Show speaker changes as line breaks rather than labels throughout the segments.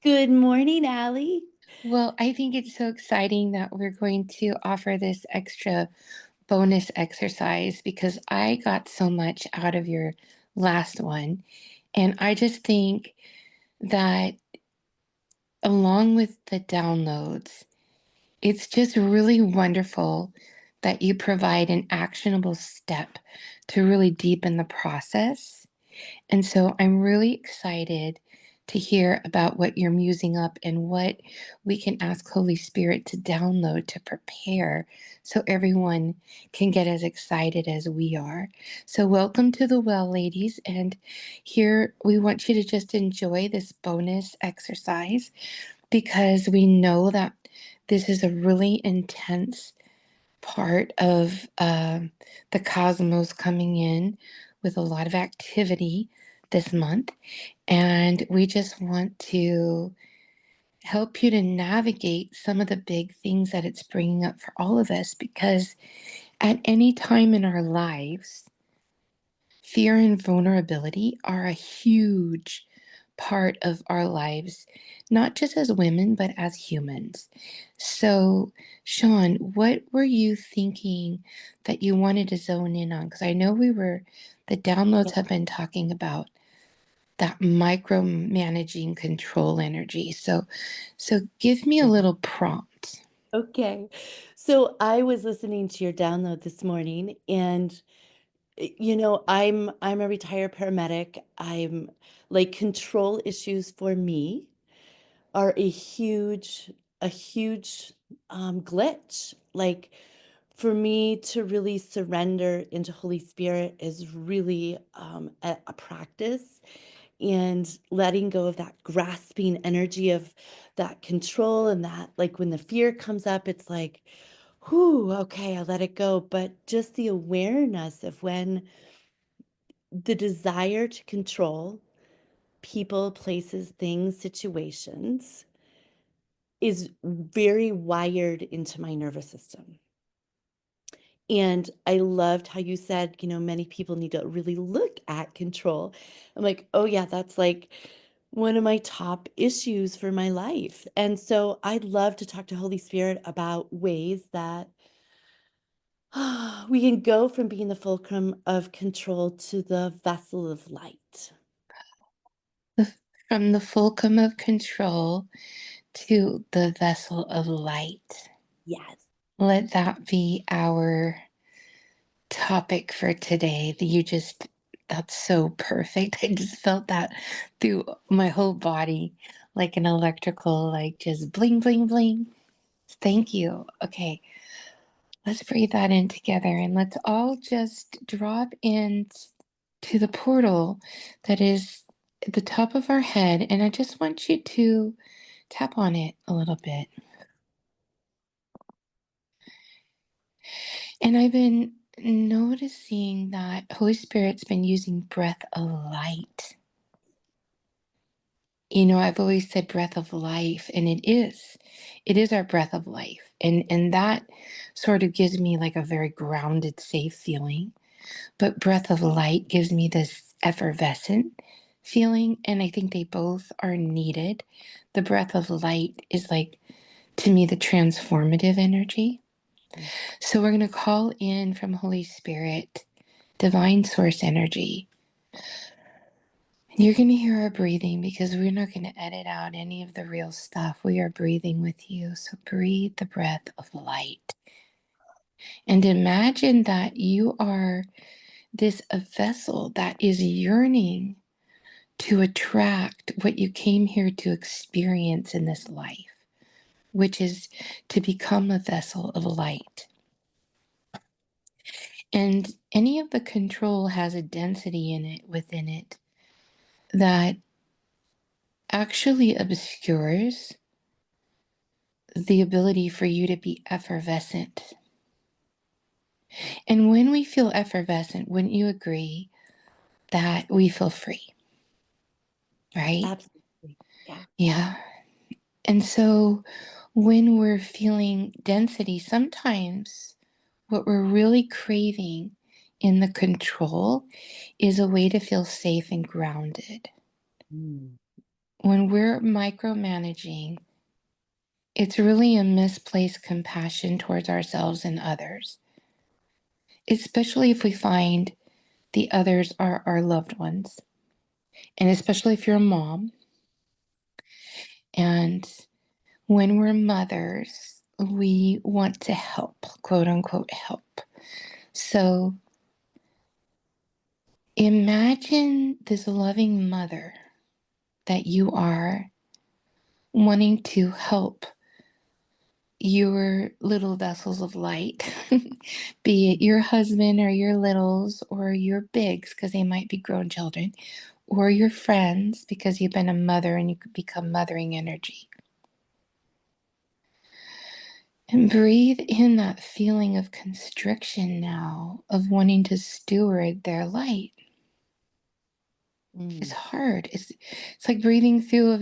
Good morning, Allie.
Well, I think it's so exciting that we're going to offer this extra bonus exercise because I got so much out of your last one. And I just think that along with the downloads, it's just really wonderful that you provide an actionable step to really deepen the process. And so I'm really excited to hear about what you're musing up and what we can ask Holy Spirit to download to prepare so everyone can get as excited as we are. So, welcome to the well, ladies. And here we want you to just enjoy this bonus exercise because we know that this is a really intense part of the cosmos coming in with a lot of activity this month. And we just want to help you to navigate some of the big things that it's bringing up for all of us because at any time in our lives, fear and vulnerability are a huge part of our lives, not just as women, but as humans. So, Sean, what were you thinking that you wanted to zone in on? Because I know the downloads
Yeah.
have been talking about that micromanaging control energy. So give me a little prompt.
Okay. So I was listening to your download this morning and I'm a retired paramedic. I'm like control issues for me are a huge glitch. Like for me to really surrender into Holy Spirit is really a practice and letting go of that grasping energy of that control and that like when the fear comes up it's like whew, okay, I let it go, but just the awareness of when the desire to control people, places, things, situations is very wired into my nervous system. And I loved how you said, many people need to really look at control. I'm like, oh, yeah, that's like one of my top issues for my life. And so I'd love to talk to Holy Spirit about ways that we can go from being the fulcrum of control to the vessel of light.
The- From the fulcrum of control to the vessel of light.
Yes.
Let that be our topic for today. That's so perfect. I just felt that through my whole body, like an electrical, like just bling, bling, bling. Thank you. Okay, let's breathe that in together and let's all just drop in to the portal that is at the top of our head. And I just want you to tap on it a little bit. And I've been noticing that Holy Spirit's been using breath of light. I've always said breath of life, and it is. It is our breath of life. And that sort of gives me like a very grounded, safe feeling. But breath of light gives me this effervescent feeling, and I think they both are needed. The breath of light is like, to me, the transformative energy.
Mm.
So we're going to call in from Holy Spirit, divine source energy. And you're going to hear our breathing because we're not going to edit out any of the real stuff. We are breathing with you. So breathe the breath of light. And imagine that you are this a vessel that is yearning to attract what you came here to experience in this life, which is to become a vessel of light. And any of the control has a density in it within it that actually obscures the ability for you to be effervescent. And when we feel effervescent, wouldn't you agree that we feel free, right?
Absolutely. Yeah.
Yeah. And so when we're feeling density, sometimes what we're really craving in the control is a way to feel safe and grounded.
Mm.
when we're micromanaging, it's really a misplaced compassion towards ourselves and others, especially if we find the others are our loved ones. And especially if you're a mom. And when we're mothers, we want to help, quote unquote, help. So imagine this loving mother that you are wanting to help your little vessels of light, be it your husband or your littles or your bigs, because they might be grown children, or your friends, because you've been a mother and you could become mothering energy. And breathe in that feeling of constriction now, of wanting to steward their light. It's
Mm.
hard. It's like breathing through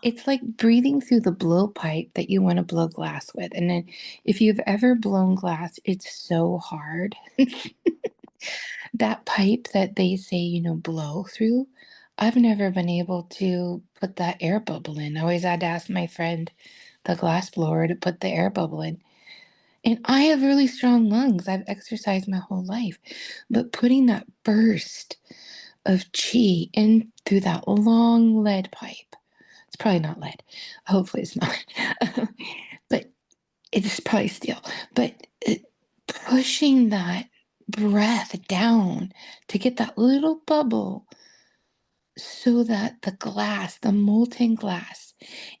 it's like breathing through the blowpipe that you want to blow glass with. And then if you've ever blown glass, it's so hard. That pipe that they say, blow through, I've never been able to put that air bubble in. I always had to ask my friend, the glass blower, to put the air bubble in. And I have really strong lungs. I've exercised my whole life. But putting that burst of chi in through that long lead pipe, it's probably not lead. Hopefully it's not. But it's probably steel. But pushing that breath down to get that little bubble so that the glass, the molten glass,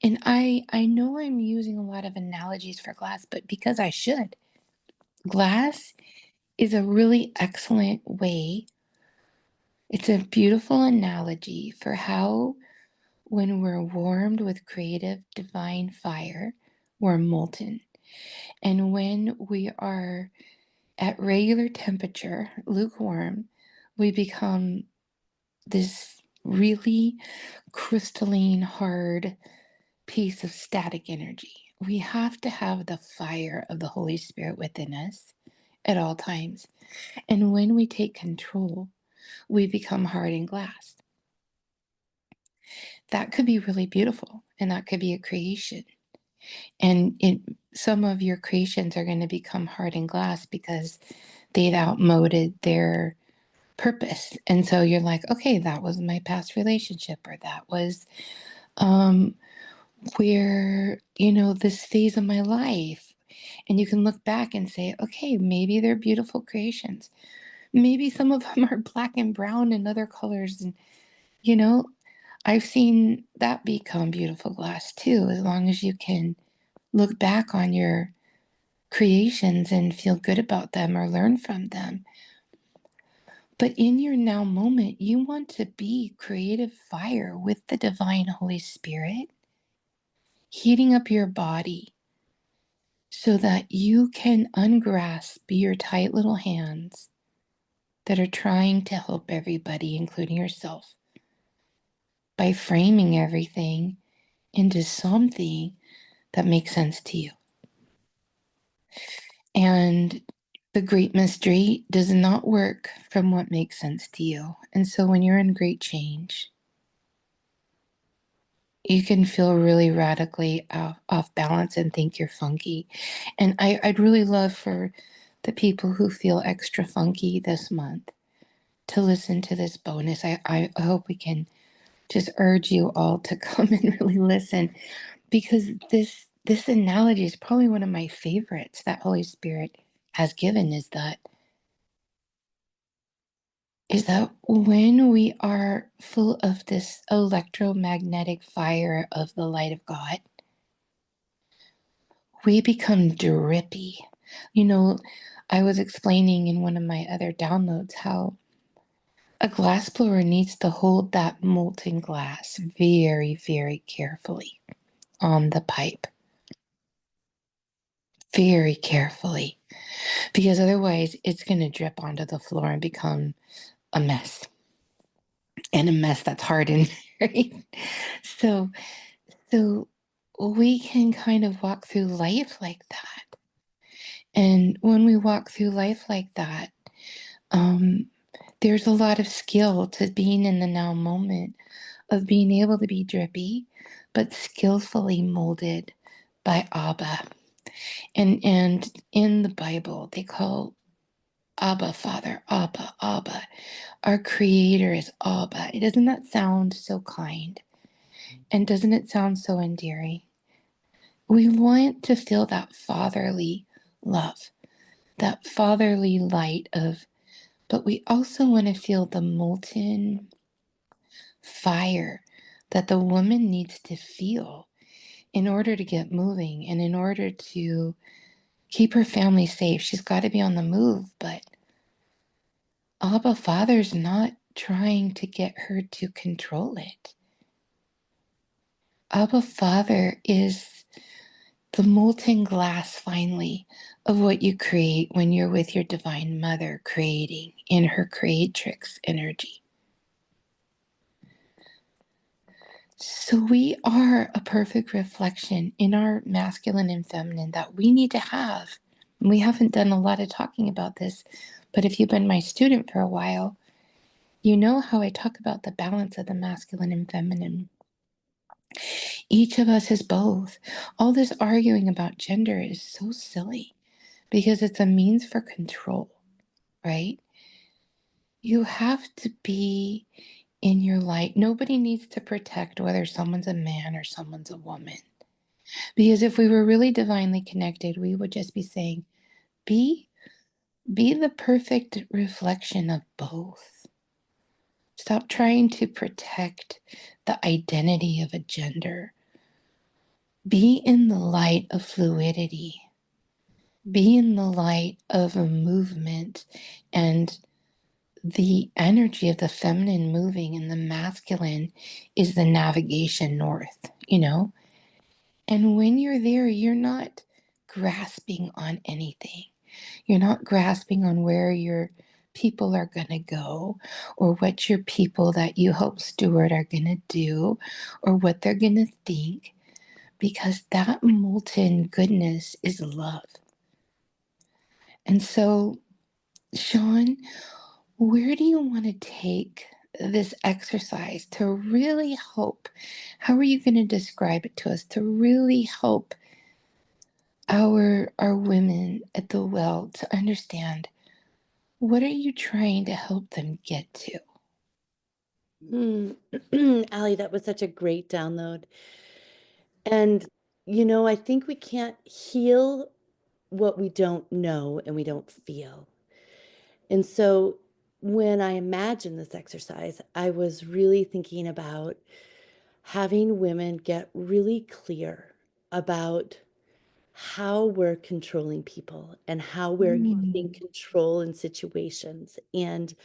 and I know I'm using a lot of analogies for glass, but because I should. Glass is a really excellent way. It's a beautiful analogy for how, when we're warmed with creative divine fire, we're molten. And when we are at regular temperature, lukewarm, we become this really crystalline, hard piece of static energy. We have to have the fire of the Holy Spirit within us at all times. And when we take control, we become hardened glass. That could be really beautiful, and that could be a creation. And some of your creations are going to become hardened glass because they've outmoded their purpose. And so you're like, okay, that was my past relationship, or that was um, where, this phase of my life. And you can look back and say, okay, maybe they're beautiful creations. Maybe some of them are black and brown and other colors. And, you know, I've seen that become beautiful glass too, as long as you can look back on your creations and feel good about them or learn from them. But in your now moment, you want to be creative fire with the divine Holy Spirit, heating up your body so that you can ungrasp your tight little hands that are trying to help everybody, including yourself, by framing everything into something that makes sense to you. And the great mystery does not work from what makes sense to you. And so when you're in great change, you can feel really radically off balance and think you're funky. And I'd really love for the people who feel extra funky this month to listen to this bonus. I hope we can just urge you all to come and really listen, because this analogy is probably one of my favorites that Holy Spirit has given, is that when we are full of this electromagnetic fire of the light of God, we become drippy. You know, I was explaining in one of my other downloads how a glass blower needs to hold that molten glass very, very carefully on the pipe, very carefully, because otherwise it's going to drip onto the floor and become a mess, and a mess that's hardened, right? So, so we can kind of walk through life like that. And when we walk through life like that, um, there's a lot of skill to being in the now moment of being able to be drippy, but skillfully molded by Abba. And in the Bible, they call Abba Father, Abba, Abba. Our Creator is Abba. Doesn't that sound so kind? And doesn't it sound so endearing? We want to feel that fatherly love, that fatherly light of, but we also want to feel the molten fire that the woman needs to feel in order to get moving and in order to keep her family safe. She's got to be on the move, but Abba Father's not trying to get her to control it. Abba Father is the molten glass, finally, of what you create when you're with your Divine Mother creating in her creatrix energy. So we are a perfect reflection in our masculine and feminine that we need to have. We haven't done a lot of talking about this, but if you've been my student for a while, you know how I talk about the balance of the masculine and feminine. Each of us is both. All this arguing about gender is so silly because it's a means for control, right? You have to be in your light. Nobody needs to protect whether someone's a man or someone's a woman. Because if we were really divinely connected, we would just be saying, be be the perfect reflection of both. Stop trying to protect the identity of a gender. Be in the light of fluidity. Be in the light of a movement and the energy of the feminine moving and the masculine is the navigation north, you know? And when you're there, you're not grasping on anything. You're not grasping on where your people are going to go or what your people that you help steward are going to do or what they're going to think, because that molten goodness is love. And so, Sean, where do you want to take this exercise to really help? How are you going to describe it to us to really help our women at the well to understand what are you trying to help them get to?
Mm. Allie, that was such a great download. And, I think we can't heal what we don't know and we don't feel. And so when I imagined this exercise, I was really thinking about having women get really clear about how we're controlling people and how we're getting
Mm.
control in situations and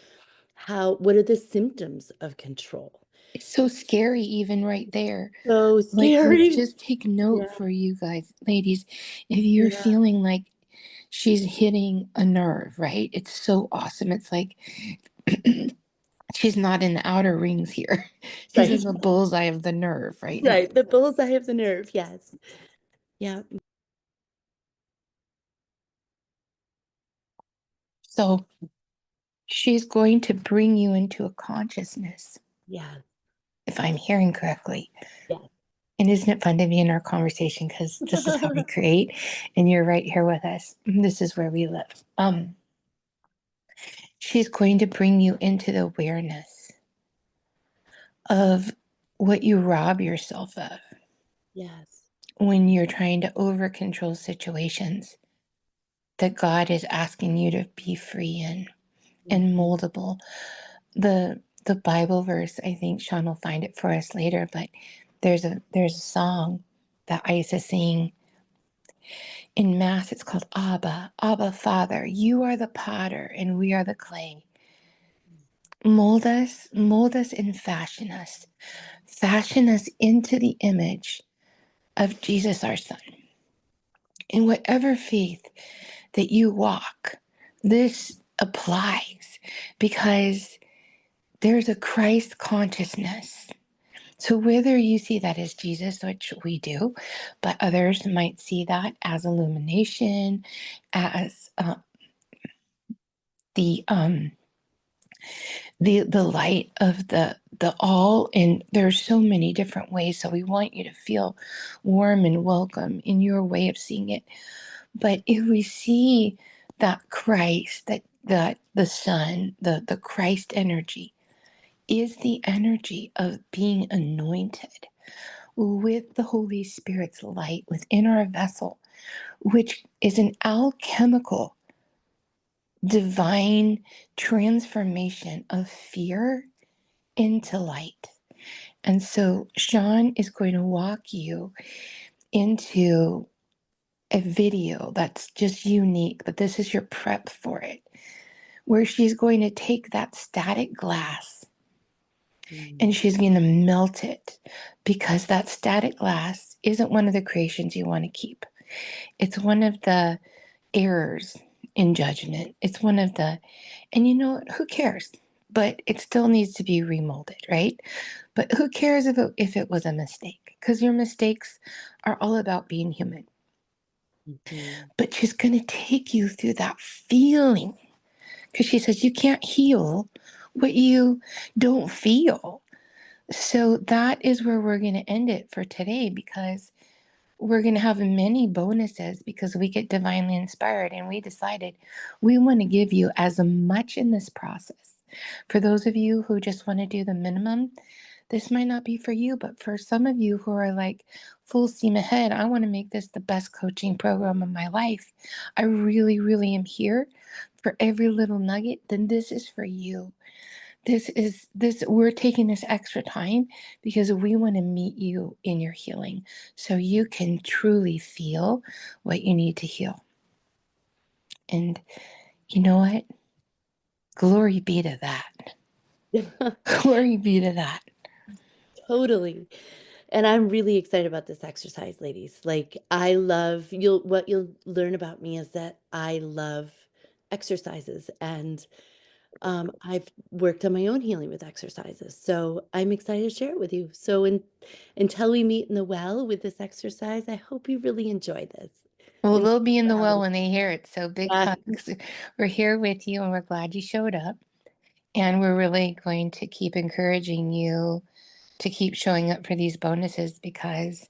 what are the symptoms of control.
It's so scary, even right there.
So
Like
scary.
just take note
Yeah,
for you guys, ladies, if you're
yeah,
feeling like she's hitting a nerve, right? It's so awesome. It's like she's not in the outer rings here. She's in
right,
the bullseye of the nerve right now.
right. The bullseye of the nerve. Yes. Yeah.
So she's going to bring you into a consciousness,
Yeah.
if I'm hearing correctly.
Yeah.
And isn't it fun to be in our conversation? Because this is how we create, and you're right here with us. This is where we live. She's going to bring you into the awareness of what you rob yourself of
Yes.
when you're trying to over control situations that God is asking you to be free in and
Mhm.
moldable. The Bible verse, I think Sean will find it for us later, but there's a song that I used to sing in mass. It's called Abba, Abba Father. You are the potter and we are the clay. Mold us and fashion us into the image of Jesus our Son. In whatever faith that you walk, this applies because there's a Christ consciousness. So whether you see that as Jesus, which we do, but others might see that as illumination, as the the light of the all, and there's so many different ways. So we want you to feel warm and welcome in your way of seeing it. But if we see that Christ, that the Son, the Christ energy is the energy of being anointed with the Holy Spirit's light within our vessel, which is an alchemical divine transformation of fear into light. And so Sean is going to walk you into a video that's just unique, but this is your prep for it, where she's going to take that static glass and
Mm.
she's going to melt it, because that static glass isn't one of the creations you want to keep. It's one of the errors in judgment. It's one of the, and you know what? Who cares? But it still needs to be remolded, right? But who cares if it was a mistake? Because your mistakes are all about being human.
Mhm.
But she's going to take you through that feeling, because she says you can't heal what you don't feel. So that is where we're going to end it for today, because we're going to have many bonuses because we get divinely inspired and we decided we want to give you as much in this process. For those of you who just want to do the minimum, this might not be for you, but for some of you who are like full steam ahead, I want to make this the best coaching program of my life. I really, really am here for every little nugget. Then this is for you. We're taking this extra time because we want to meet you in your healing so you can truly feel what you need to heal. And you know what? Glory be to that. Glory be to that.
Totally. And I'm really excited about this exercise, ladies. Like I love what you'll learn about me is that I love exercises and I've worked on my own healing with exercises. So I'm excited to share it with you. So until we meet in the well with this exercise, I hope you really enjoy this.
Well,
And
they'll be in
for
the well
having
when they hear it. So big
yeah.
hugs. We're here with you and we're glad you showed up. And we're really going to keep encouraging you to keep showing up for these bonuses, because